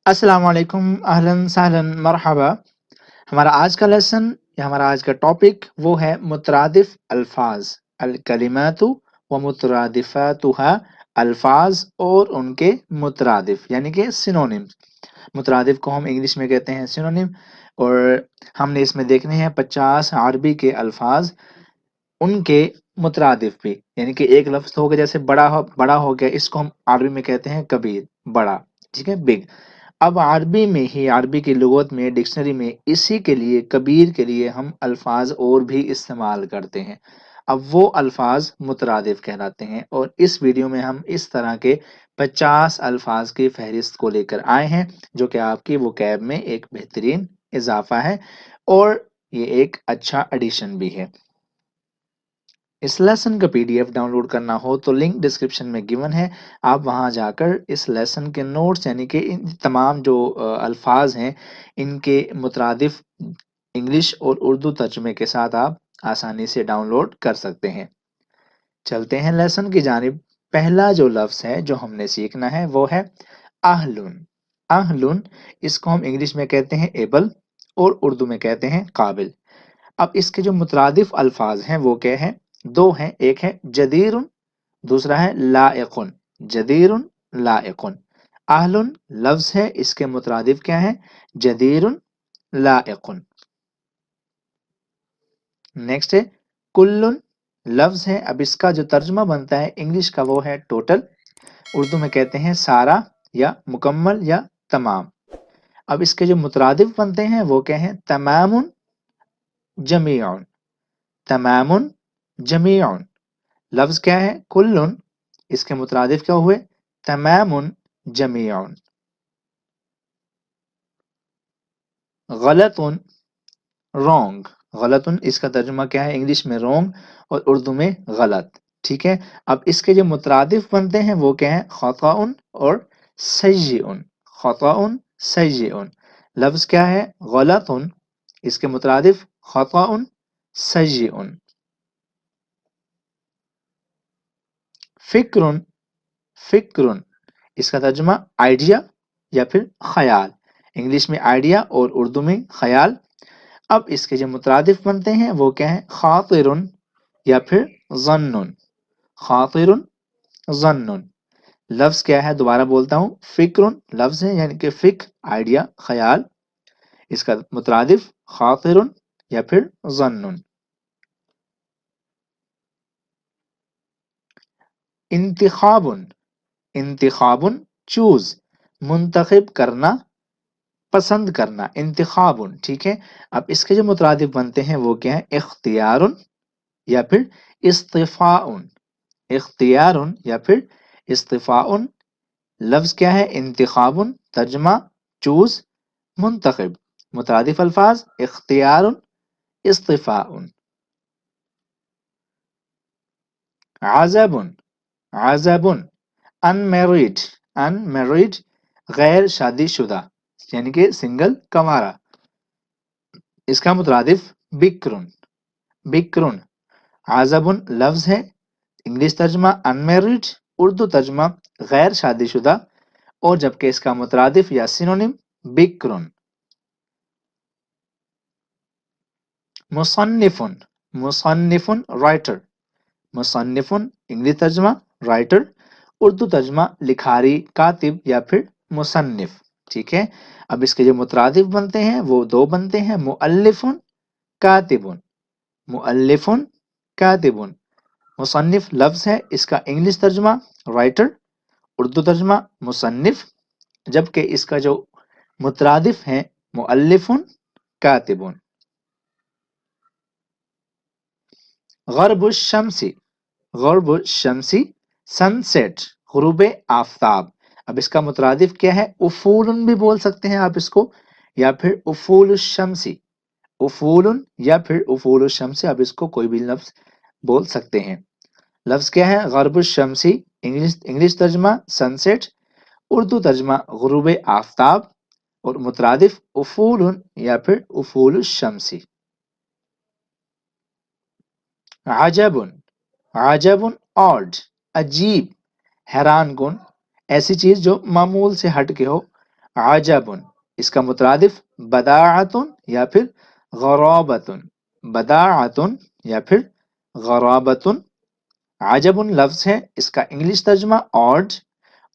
السلام علیکم، اہلاً سہلاً مرحبا۔ ہمارا آج کا لیسن یا ہمارا آج کا ٹاپک وہ ہے مترادف الفاظ، الکلمات و مترادفاتها، الفاظ اور ان کے مترادف یعنی کہ سینونیم۔ مترادف کو ہم انگلش میں کہتے ہیں سینونیم، اور ہم نے اس میں دیکھنے ہیں 50 عربی کے الفاظ، ان کے مترادف بھی، یعنی کہ ایک لفظ ہو گیا جیسے بڑا ہو گیا، اس کو ہم عربی میں کہتے ہیں کبیر، بڑا، ٹھیک ہے، بگ۔ اب عربی میں ہی، عربی کی لغت میں، ڈکشنری میں اسی کے لیے، کبیر کے لیے ہم الفاظ اور بھی استعمال کرتے ہیں۔ اب وہ الفاظ مترادف کہلاتے ہیں، اور اس ویڈیو میں ہم اس طرح کے 50 الفاظ کی فہرست کو لے کر آئے ہیں، جو کہ آپ کی وکیب میں ایک بہترین اضافہ ہے، اور یہ ایک اچھا ایڈیشن بھی ہے۔ اس لیسن کا PDF ڈاؤن لوڈ کرنا ہو تو لنک ڈسکرپشن میں گیون ہے، آپ وہاں جا کر اس لیسن کے نوٹس یعنی کہ ان تمام جو الفاظ ہیں ان کے مترادف انگلش اور اردو ترجمے کے ساتھ آپ آسانی سے ڈاؤن لوڈ کر سکتے ہیں۔ چلتے ہیں لیسن کی جانب۔ پہلا جو لفظ ہے جو ہم نے سیکھنا ہے وہ ہے اہلن۔ اہلن، اس کو ہم انگلش میں کہتے ہیں ایبل اور اردو میں کہتے ہیں قابل۔ اب اس کے جو مترادف الفاظ ہیں وہ کیا ہیں؟ دو ہیں، ایک ہے جدیر، دوسرا ہے لائق۔ جدیر، لائق۔ اہل لفظ ہے، اس کے مترادف کیا ہیں؟ جدیر، لائق۔ نیکسٹ ہے کل، لفظ ہے، اب اس کا جو ترجمہ بنتا ہے انگلش کا وہ ہے ٹوٹل، اردو میں کہتے ہیں سارا یا مکمل یا تمام۔ اب اس کے جو مترادف بنتے ہیں وہ کیا ہیں؟ تمام، جمیع۔ تمام، جمیع۔ لفظ کیا ہے؟ کل، اس کے مترادف کیا ہوئے؟ تمام، جمیع۔ غلط، رونگ۔ غلط، اس کا ترجمہ کیا ہے انگلش میں؟ رونگ، اور اردو میں غلط، ٹھیک ہے۔ اب اس کے جو مترادف بنتے ہیں وہ کیا ہیں؟ خطأ اور سیئ۔ خطأ، سیئ۔ لفظ کیا ہے؟ غلط، اس کے مترادف خطأ، سیئ۔ فکر، فکر، اس کا ترجمہ آئیڈیا یا پھر خیال، انگلش میں آئیڈیا اور اردو میں خیال۔ اب اس کے جو مترادف بنتے ہیں وہ کیا ہیں؟ خاطر یا پھر ظن۔ خاطر، ظن۔ لفظ کیا ہے؟ دوبارہ بولتا ہوں، فکر لفظ ہے، یعنی کہ فکر، آئیڈیا، خیال، اس کا مترادف خاطر یا پھر ظن۔ انتخاب، انتخاب، چوز، منتخب کرنا، پسند کرنا، انتخاب، ٹھیک ہے۔ اب اس کے جو مترادف بنتے ہیں وہ کیا ہے؟ اختیار یا پھر اصطفاء۔ اختیار یا پھر اصطفاء۔ لفظ کیا ہے؟ انتخاب، ترجمہ چوز، منتخب، مترادف الفاظ اختیار، اصطفاء۔ عزب، عزب، unmarried، unmarried، غیر شادی شدہ، یعنی کہ سنگل، کنوارا۔ اس کا مترادف بکر، بکر۔ عزب لفظ ہے، انگلش ترجمہ unmarried، اردو ترجمہ غیر شادی شدہ، اور جبکہ اس کا مترادف یا سینونیم بکر۔ مصنف، مصنف، رائٹر۔ مصنف انگلش ترجمہ رائٹر، اردو ترجمہ لکھاری، کاتب یا پھر مصنف، ٹھیک ہے۔ اب اس کے جو مترادف بنتے ہیں وہ دو بنتے ہیں، مؤلف، کاتب۔ مؤلف، کاتب۔ مصنف لفظ ہے، اس کا انگلش ترجمہ رائٹر، اردو ترجمہ مصنف، جبکہ اس کا جو مترادف ہے مؤلف، کاتب۔ غرب الشمسی، غرب الشمسی، سن سیٹ، غروب آفتاب۔ اب اس کا مترادف کیا ہے؟ افول بھی بول سکتے ہیں آپ اس کو، یا پھر افول الشمسی، افول یا پھر افول الشمسی، اب اس کو کوئی بھی لفظ بول سکتے ہیں۔ لفظ کیا ہے؟ غرب الشمسی، انگلش ترجمہ سن سیٹ، اردو ترجمہ غروب آفتاب، اور مترادف افول یا پھر افول الشمسی۔ عجب، عجب، آڈ، عجیب، حیران کن، ایسی چیز جو معمول سے ہٹ کے ہو، عجب، اس کا مترادف بداعت یا پھر غرابت، بداعت یا پھر غرابت۔ عجب لفظ ہے، اس کا انگلش ترجمہ آڈ،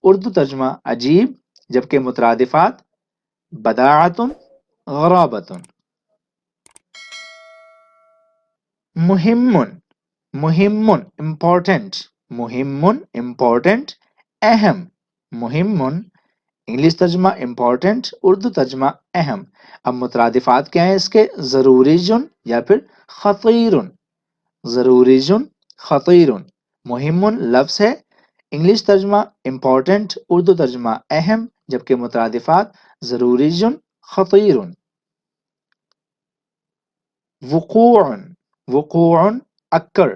اردو ترجمہ عجیب، جبکہ مترادفات بداعت، غرابت۔ مہم، مہم امپورٹنٹ، مہم امپورٹنٹ، اہم، مہم انگلش ترجمہ امپورٹنٹ، اردو ترجمہ اہم۔ اب مترادفات کیا ہیں اس کے؟ ضروری جن یا پھر خطیر، ضروری جن، خطیر۔ مہم لفظ ہے، انگلش ترجمہ امپورٹنٹ، اردو ترجمہ اہم، جبکہ مترادفات ضروری جن، خطیر۔ وقوع، وقوع اکر،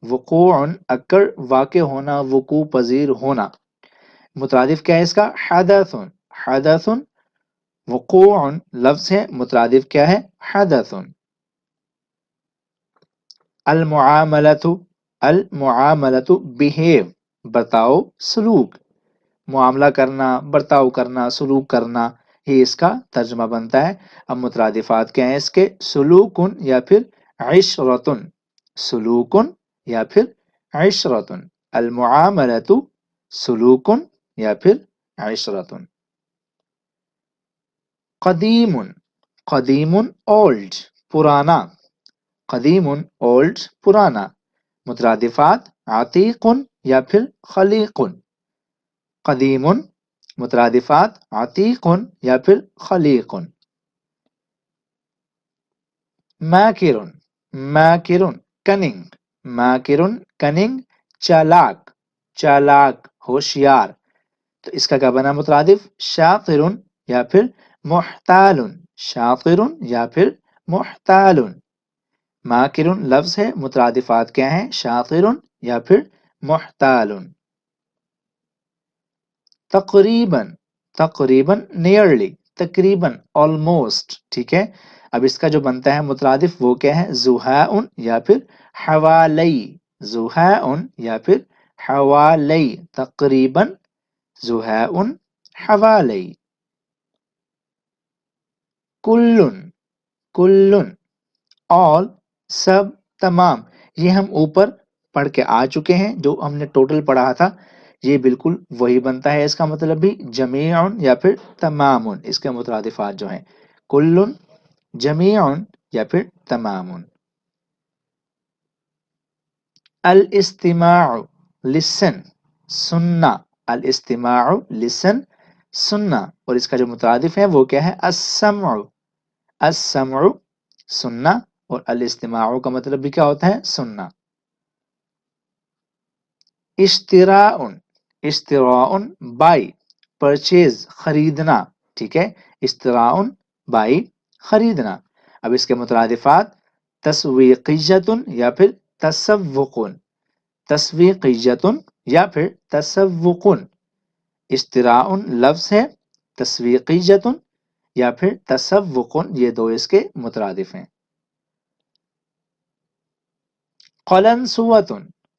وقوع اکر واقع ہونا، وقوع پذیر ہونا۔ مترادف کیا ہے اس کا؟ حدث، حدث، وقوع لفظ ہے، مترادف کیا ہے؟ حدث۔ المعاملۃ، المعاملۃ بہیو، برتاؤ، سلوک، معاملہ کرنا، برتاؤ کرنا، سلوک کرنا، یہ اس کا ترجمہ بنتا ہے۔ اب مترادفات کیا ہیں اس کے؟ سلوکن یا پھر عشرتن، سلوکن یا پھر عشرتن، المعاملۃ سلوکن یا پھر عشرتن۔ قدیم، قدیم اولڈ، پرانا، قدیم اولڈ، پرانا۔ مترادفات عتیق یا پھر خلیق، قدیم مترادفات عتیق یا پھر خلیق۔ ماکر، ماکر کننگ، ماکر کننگ، چالاک، چالاک ہوشیار۔ تو اس کا کیا بنا مترادف؟ شاطر یا پھر محتال، شاطر یا پھر محتال۔ ماکر لفظ ہے، مترادفات کیا ہیں؟ شاطر یا پھر محتال۔ تقریباً، تقریباً نیئرلی، تقریباً آلموسٹ، ٹھیک ہے۔ اب اس کا جو بنتا ہے مترادف وہ کیا ہے؟ زحاء یا پھر حوالی، زحاء یا پھر حوالی، تقریباً زحاء حوالی۔ کلن، کلن all، سب، تمام، یہ ہم اوپر پڑھ کے آ چکے ہیں، جو ہم نے ٹوٹل پڑھا تھا یہ بالکل وہی بنتا ہے۔ اس کا مطلب بھی جمیع یا پھر تمام، اس کے مترادفات جو ہیں کلن، جمیع یا پھر تمام۔ الاستماع، listen، سننا، الاستماع listen، سننا، اور اس کا جو مترادف ہے وہ کیا ہے؟ السمع، السمع سننا، اور الاستماع کا مطلب بھی کیا ہوتا ہے؟ سننا۔ اشتراء، اشتراء بائی، پرچیز، خریدنا، ٹھیک ہے، اشتراء بائی، خریدنا۔ اب اس کے مترادفات تسویقیۃ یا پھر تسوق، تسویقیۃ یا پھر تسوق۔ اشتراء لفظ ہے، تسویقیۃ یا پھر تسوق، یہ دو اس کے مترادف ہیں۔ قلنسوۃ،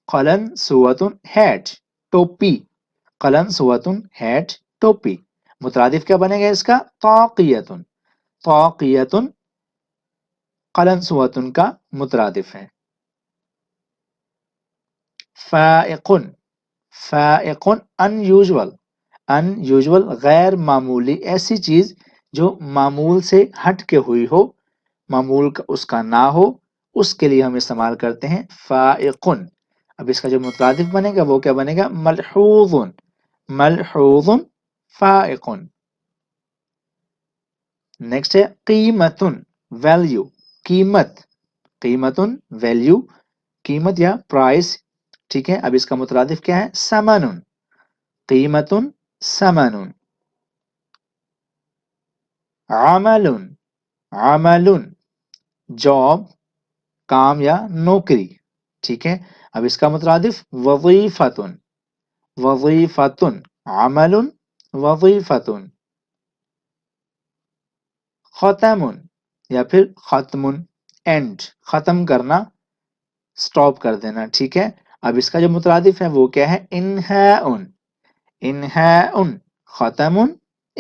قلنسوۃ ہیٹ، ٹوپی، قلنسوۃ ہیٹ، ٹوپی۔ مترادف کیا بنے گا اس کا؟ طاقیۃ، طاقیۃ قلنسوۃ کا مترادف ہے۔ فائق، فائق ان یوزول، ان یوزول غیر معمولی، ایسی چیز جو معمول سے ہٹ کے ہوئی ہو، معمول کا اس کا نہ ہو، اس کے لیے ہم استعمال کرتے ہیں فائق۔ اب اس کا جو مترادف بنے گا وہ کیا بنے گا؟ ملحوظ، ملحوظ فائق۔ نیکسٹ ہے قیمت، ویلیو، قیمت، قیمت ویلیو، قیمت یا پرائس، ٹھیک ہے۔ اب اس کا مترادف کیا ہے؟ ثمن، قیمت ثمن۔ عمل، عمل جاب، کام یا نوکری، ٹھیک ہے۔ اب اس کا مترادف وظیفۃ، وظیفۃ، عمل وظیفۃ۔ ختم یا پھر ختم، اینڈ، ختم کرنا، سٹاپ کر دینا، ٹھیک ہے۔ اب اس کا جو مترادف ہے وہ کیا ہے؟ انہاء، انہاء ختم،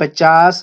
50